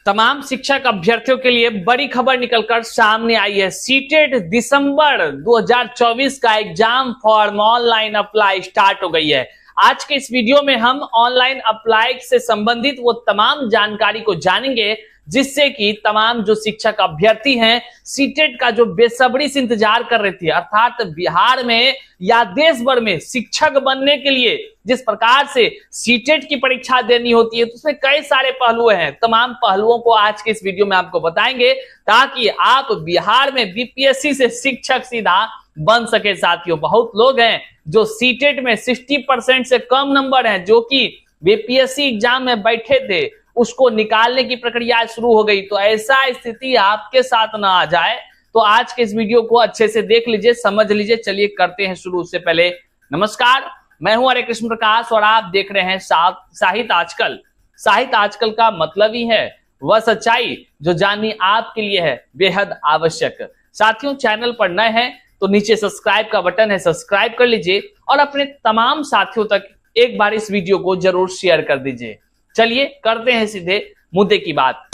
तमाम शिक्षक अभ्यर्थियों के लिए बड़ी खबर निकलकर सामने आई है। सीटेट दिसंबर 2024 का exam form online apply start हो गई है। आज के इस वीडियो में हम ऑनलाइन अप्लाई से संबंधित वो तमाम जानकारी को जानेंगे जिससे कि तमाम जो शिक्षक अभ्यर्थी हैं सीटेट का जो बेसब्री से इंतजार कर रहे थे, अर्थात बिहार में या देश भर में शिक्षक बनने के लिए जिस प्रकार से सीटेट की परीक्षा देनी होती है तो उसमें कई सारे पहलू हैं। तमाम पहलुओं को आज के इस वीडियो में आपको बताएंगे ताकि आप बिहार में बीपीएससी से शिक्षक सीधा बन सके। साथियों, बहुत लोग हैं जो सीटेट में 60% से कम नंबर हैं जो कि बीपीएससी एग्जाम में बैठे थे, उसको निकालने की प्रक्रिया शुरू हो गई। तो ऐसा स्थिति आपके साथ ना आ जाए तो आज के इस वीडियो को अच्छे से देख लीजिए, समझ लीजिए। चलिए करते हैं शुरू। से पहले नमस्कार, मैं हूं हरे कृष्ण प्रकाश और आप देख रहे हैं साहित्य आजकल। साहित्य आजकल का मतलब ही है वह सच्चाई जो जाननी आपके लिए है बेहद आवश्यक। साथियों, चैनल पर नए हैं तो नीचे सब्सक्राइब का बटन है, सब्सक्राइब कर लीजिए और अपने तमाम साथियों तक एक बार इस वीडियो को जरूर शेयर कर दीजिए। चलिए करते हैं सीधे मुद्दे की बात।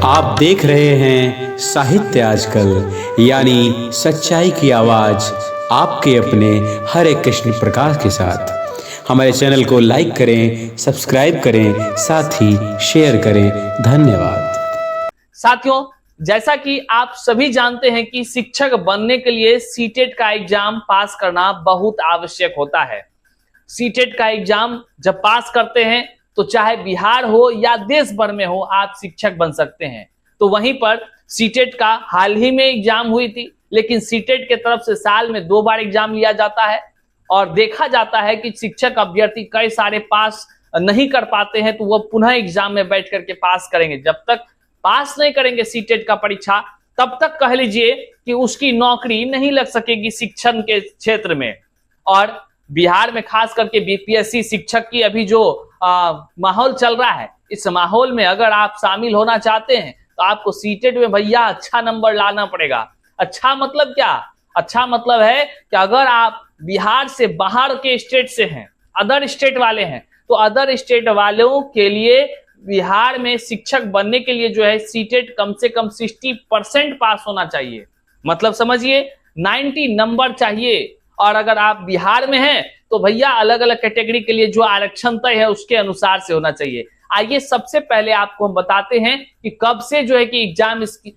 आप देख रहे हैं साहित्य आजकल, यानी सच्चाई की आवाज आपके अपने हरे कृष्ण प्रकाश के साथ। हमारे चैनल को लाइक करें, सब्सक्राइब करें, साथ ही शेयर करें। धन्यवाद। साथियों, जैसा कि आप सभी जानते हैं कि शिक्षक बनने के लिए सीटेट का एग्जाम पास करना बहुत आवश्यक होता है। सीटेट का एग्जाम जब पास करते हैं तो चाहे बिहार हो या देश भर में हो आप शिक्षक बन सकते हैं। तो वहीं पर सीटेट का हाल ही में एग्जाम हुई थी, लेकिन सीटेट के तरफ से साल में 2 बार एग्जाम लिया जाता है और देखा जाता है कि शिक्षक अभ्यर्थी कई सारे पास नहीं कर पाते हैं तो वह पुनः एग्जाम में बैठ करके पास करेंगे। जब तक पास नहीं करेंगे सीटेट का परीक्षा तब तक कह लीजिए कि उसकी नौकरी नहीं लग सकेगी शिक्षण के क्षेत्र में। और बिहार में खास करके बीपीएससी शिक्षक की अभी जो माहौल चल रहा है, इस माहौल में अगर आप शामिल होना चाहते हैं तो आपको सीटेट में भैया अच्छा नंबर लाना पड़ेगा। अच्छा मतलब क्या? अच्छा मतलब है कि अगर आप बिहार से बाहर के स्टेट से हैं, अदर स्टेट वाले हैं, तो अदर स्टेट वालों के लिए बिहार में शिक्षक बनने के लिए जो है सीटेट कम से कम 60% पास होना चाहिए। मतलब समझिए 90 नंबर चाहिए। और अगर आप बिहार में हैं तो भैया अलग अलग कैटेगरी के लिए जो आरक्षण तय है उसके अनुसार से होना चाहिए। आइए सबसे पहले आपको हम बताते हैं कि कब से जो है कि एग्जाम इसकी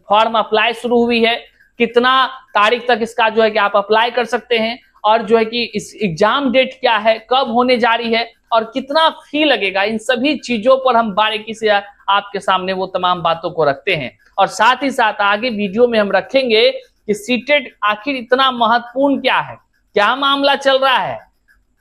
फॉर्म अप्लाई शुरू हुई है, कितना तारीख तक इसका जो है कि आप अप्लाई कर सकते हैं, और जो है कि इस एग्जाम डेट क्या है, कब होने जा रही है और कितना फी लगेगा। इन सभी चीजों पर हम बारीकी से आपके सामने वो तमाम बातों को रखते हैं। और साथ ही साथ आगे वीडियो में हम रखेंगे कि सीटेट आखिर इतना महत्वपूर्ण क्या है, क्या मामला चल रहा है,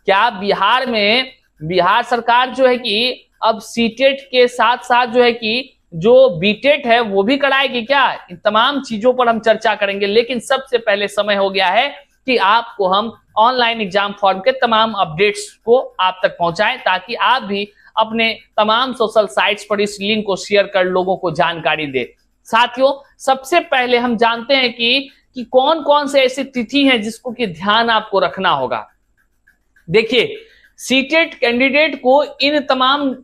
क्या बिहार में बिहार सरकार जो है कि अब सीटेट के साथ साथ जो है कि जो बीटेट है वो भी कराएगी क्या। इन तमाम चीजों पर हम चर्चा करेंगे। लेकिन सबसे पहले समय हो गया है कि आपको हम ऑनलाइन एग्जाम फॉर्म के तमाम अपडेट्स को आप तक पहुंचाएं ताकि आप भी अपने तमाम सोशल साइट्स पर इस लिंक को शेयर कर लोगों को जानकारी दे। साथियों, सबसे पहले हम जानते हैं कि कौन कौन से ऐसी तिथि हैं जिसको कि ध्यान आपको रखना होगा। देखिए, सीटेट कैंडिडेट को इन तमाम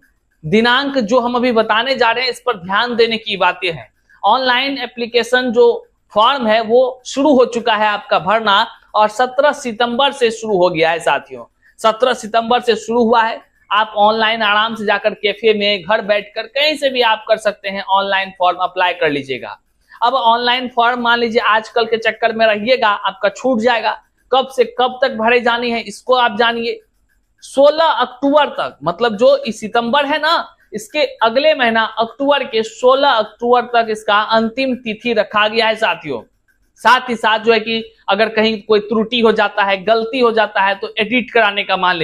दिनांक जो हम अभी बताने जा रहे हैं इस पर ध्यान देने की बातें हैं। ऑनलाइन एप्लीकेशन जो फॉर्म है वो शुरू हो चुका है आपका भरना और 17 सितंबर से शुरू हो गया है। साथियों, 17 सितंबर से शुरू हुआ है। आप ऑनलाइन आराम से जाकर कैफे में घर बैठकर कहीं से भी आप कर सकते हैं, ऑनलाइन फॉर्म अप्लाई कर लीजिएगा। अब ऑनलाइन फॉर्म मान लीजिए आजकल के चक्कर में रहिएगा, आपका छूट जाएगा। कब से कब तक भरे जानी है इसको आप जानिए। 16 अक्टूबर तक, मतलब जो इस सितंबर है ना, इसके अगले महीना अक्टूबर के 16 अक्टूबर तक इसका अंतिम तिथि रखा गया है। साथियों, साथ ही साथ जो है कि अगर कहीं कोई त्रुटि हो जाता है, गलती हो जाता है तो एडिट कराने का मान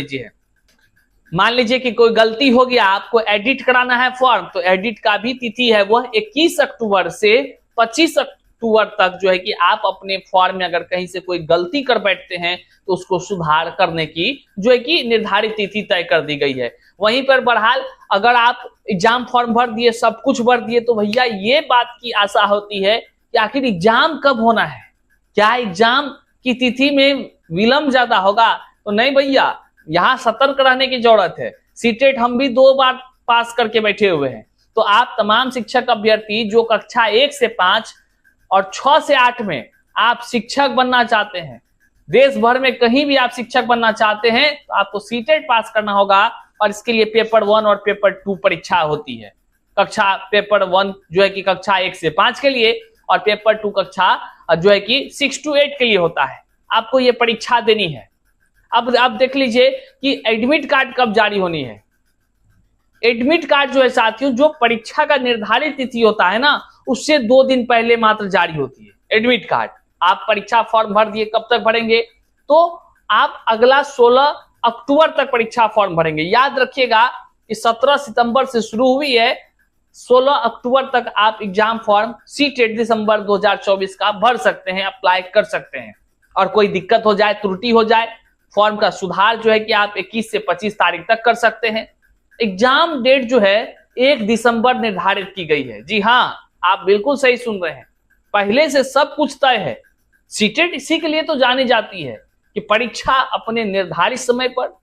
लीजिए कि कोई गलती हो गया, आपको एडिट कराना है फॉर्म, तो एडिट का भी तिथि है वह 21 अक्टूबर से 25 अक्टूबर तक जो है कि आप अपने फॉर्म में अगर कहीं से कोई गलती कर बैठते हैं तो उसको सुधार करने की जो है कि निर्धारित तिथि तय कर दी गई है। वहीं पर बहरहाल अगर आप एग्जाम फॉर्म भर दिए, सब कुछ भर दिए, तो भैया ये बात की आशा होती है कि आखिर एग्जाम कब होना है, क्या एग्जाम की तिथि में विलंब ज्यादा होगा? तो नहीं भैया, यहाँ सतर्क रहने की जरूरत है। सीटेट हम भी 2 बार पास करके बैठे हुए हैं। तो आप तमाम शिक्षक अभ्यर्थी जो कक्षा 1 से 5 और 6 से 8 में आप शिक्षक बनना चाहते हैं, देश भर में कहीं भी आप शिक्षक बनना चाहते हैं, तो आपको सीटेट पास करना होगा। और इसके लिए पेपर 1 और पेपर 2 परीक्षा होती है। कक्षा पेपर 1 जो है कि कक्षा 1 से 5 के लिए, और पेपर 2 कक्षा जो है कि 6 to 8 के लिए होता है। आपको ये परीक्षा देनी है। अब आप देख लीजिए कि एडमिट कार्ड कब जारी होनी है। एडमिट कार्ड जो है साथियों, जो परीक्षा का निर्धारित तिथि होता है ना, उससे 2 दिन पहले मात्र जारी होती है एडमिट कार्ड। आप परीक्षा फॉर्म भर दिए, कब तक भरेंगे? तो आप अगला 16 अक्टूबर तक परीक्षा फॉर्म भरेंगे। याद रखिएगा कि 17 सितंबर से शुरू हुई है, 16 अक्टूबर तक आप एग्जाम फॉर्म सीटेट दिसंबर 2024 का भर सकते हैं, अप्लाई कर सकते हैं। और कोई दिक्कत हो जाए, त्रुटि हो जाए, फॉर्म का सुधार जो है कि आप 21 से 25 तारीख तक कर सकते हैं। एग्जाम डेट जो है 1 दिसंबर निर्धारित की गई है। जी हाँ, आप बिल्कुल सही सुन रहे हैं, पहले से सब कुछ तय है। सीटेट इसी के लिए तो जानी जाती है कि परीक्षा अपने निर्धारित समय पर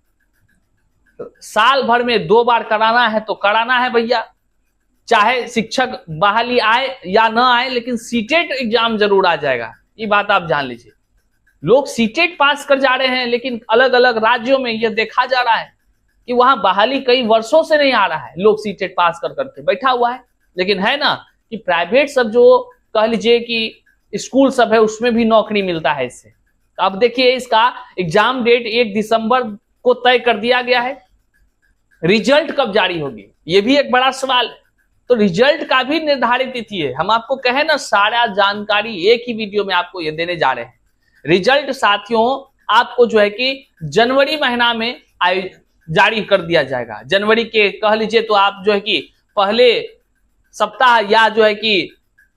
साल भर में 2 बार कराना है तो कराना है भैया। चाहे शिक्षक बहाली आए या ना आए, लेकिन सीटेट एग्जाम जरूर आ जाएगा। ये बात आप जान लीजिए। लोग सीटेट पास कर जा रहे हैं, लेकिन अलग अलग राज्यों में यह देखा जा रहा है कि वहां बहाली कई वर्षों से नहीं आ रहा है। लोग सीटेट पास कर करके बैठा हुआ है। लेकिन है ना कि प्राइवेट सब जो कह लीजिए कि स्कूल सब है, उसमें भी नौकरी मिलता है इससे। तो अब देखिए, इसका एग्जाम डेट 1 दिसंबर को तय कर दिया गया है। रिजल्ट कब जारी होगी, ये भी एक बड़ा सवाल है। तो रिजल्ट का भी निर्धारित तिथि है। हम आपको कहे ना, सारा जानकारी एक ही वीडियो में आपको ये देने जा रहे हैं। रिजल्ट साथियों आपको जो है कि जनवरी महीना में जारी कर दिया जाएगा। जनवरी के कह लीजिए तो आप जो है कि पहले सप्ताह या जो है कि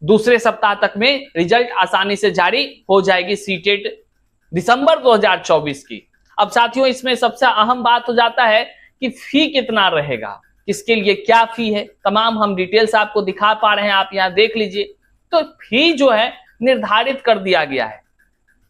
दूसरे सप्ताह तक में रिजल्ट आसानी से जारी हो जाएगी सीटेट दिसंबर 2024 की। अब साथियों, इसमें सबसे अहम बात हो जाता है कि फी कितना रहेगा, किसके लिए क्या फी है, तमाम हम डिटेल्स आपको दिखा पा रहे हैं, आप यहां देख लीजिए। तो फी जो है निर्धारित कर दिया गया है।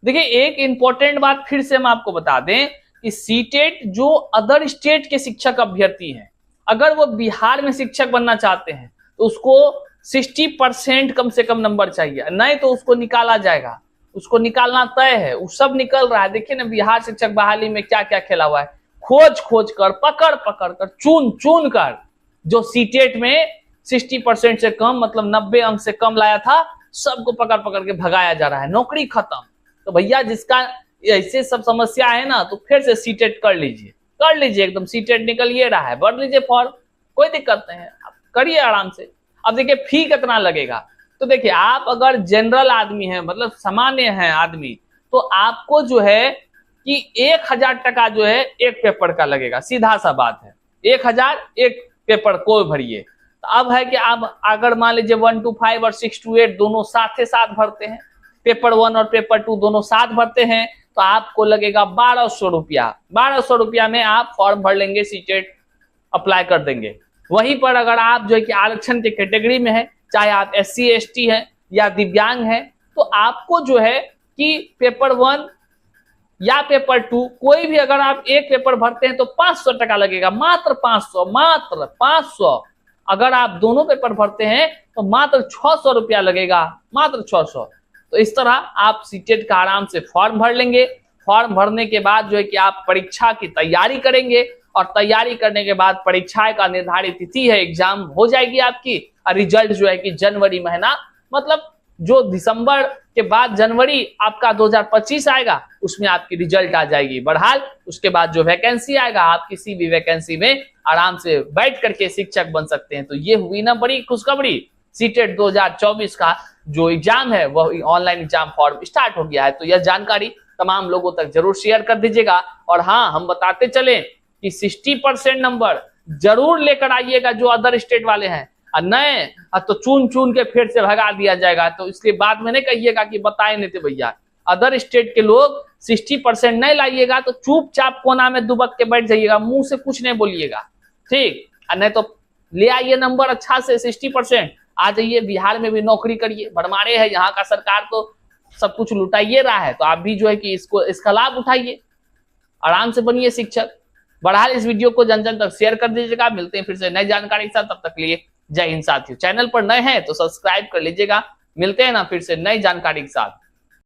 देखिए, एक इंपॉर्टेंट बात फिर से हम आपको बता दें कि सीटेट जो अदर स्टेट के शिक्षक अभ्यर्थी हैं, अगर वो बिहार में शिक्षक बनना चाहते हैं तो उसको 60% कम से कम नंबर चाहिए, नहीं तो उसको निकाला जाएगा। उसको निकालना तय है, वो सब निकल रहा है। देखिए ना, बिहार शिक्षक बहाली में क्या क्या खेला हुआ है। खोज खोज कर, पकड़ पकड़ कर, चुन चुन कर, जो सीटेट में 60% से कम, मतलब 90 अंक से कम लाया था, सबको पकड़ पकड़ के भगाया जा रहा है। नौकरी खत्म। तो भैया, जिसका ऐसे सब समस्या है ना, तो फिर से सीटेट कर लीजिए एकदम। सीटेट निकल ये रहा है, भर लीजिए फॉर्म, कोई दिक्कत नहीं है, आप करिए आराम से। अब देखिए फी कितना लगेगा। तो देखिए, आप अगर जनरल आदमी हैं, मतलब सामान्य हैं आदमी, तो आपको जो है कि 1000 टका जो है एक पेपर का लगेगा। सीधा सा बात है, 1000 एक पेपर को भरिए। तो अब है कि आप अगर मान लीजिए 1 to 5 और 6 to 8 दोनों साथ भरते हैं, पेपर 1 और पेपर 2 दोनों साथ भरते हैं, तो आपको लगेगा 1200 रुपया। 1200 रुपया में आप फॉर्म भर लेंगे, सीटेट अप्लाई कर देंगे। वहीं पर अगर आप जो है कि आरक्षण के कैटेगरी में है, चाहे आप SC ST हैं या दिव्यांग हैं, तो आपको जो है कि पेपर 1 या पेपर 2 कोई भी अगर आप एक पेपर भरते हैं तो 500 टका लगेगा। मात्र 500। अगर आप दोनों पेपर भरते हैं तो मात्र 600 रुपया लगेगा, मात्र 600। तो इस तरह आप सीटेट का आराम से फॉर्म भर लेंगे। फॉर्म भरने के बाद जो है कि आप परीक्षा की तैयारी करेंगे, और तैयारी करने के बाद परीक्षा का निर्धारित तिथि है, एग्जाम हो जाएगी आपकी। और रिजल्ट जो है कि जनवरी महीना, मतलब जो दिसंबर के बाद जनवरी आपका 2025 आएगा, उसमें आपकी रिजल्ट आ जाएगी। बहरहाल उसके बाद जो वैकेंसी आएगा, आप किसी भी वैकेंसी में आराम से बैठ करके शिक्षक बन सकते हैं। तो ये हुई ना बड़ी खुशखबरी। सीटेट 2024 का जो एग्जाम है वह ऑनलाइन एग्जाम फॉर्म स्टार्ट हो गया है। तो यह जानकारी तमाम लोगों तक जरूर शेयर कर दीजिएगा। और हाँ, हम बताते चले कि 60% नंबर जरूर लेकर आइएगा जो अदर स्टेट वाले हैं, और नए तो चुन चुन के फिर से भगा दिया जाएगा। तो इसके बाद में नहीं कहिएगा कि बताए नहीं थे भैया। अदर स्टेट के लोग 60% नहीं लाइएगा तो चुपचाप कोना में दुबक के बैठ जाइएगा, मुंह से कुछ नहीं बोलिएगा, ठीक। और नहीं तो ले आइए नंबर अच्छा से, 60% आ जाइए, बिहार में भी नौकरी करिए। भरमारे है, यहाँ का सरकार तो सब कुछ लुटाइए रहा है, तो आप भी जो है कि इसका लाभ उठाइए, आराम से बनिए शिक्षक। बहरहाल इस वीडियो को जन जन तक शेयर कर दीजिएगा। मिलते हैं फिर से नई जानकारी के साथ, तब तक के लिए जय हिंद साथियों। चैनल पर नए हैं तो सब्सक्राइब कर लीजिएगा। मिलते हैं ना फिर से नई जानकारी के साथ।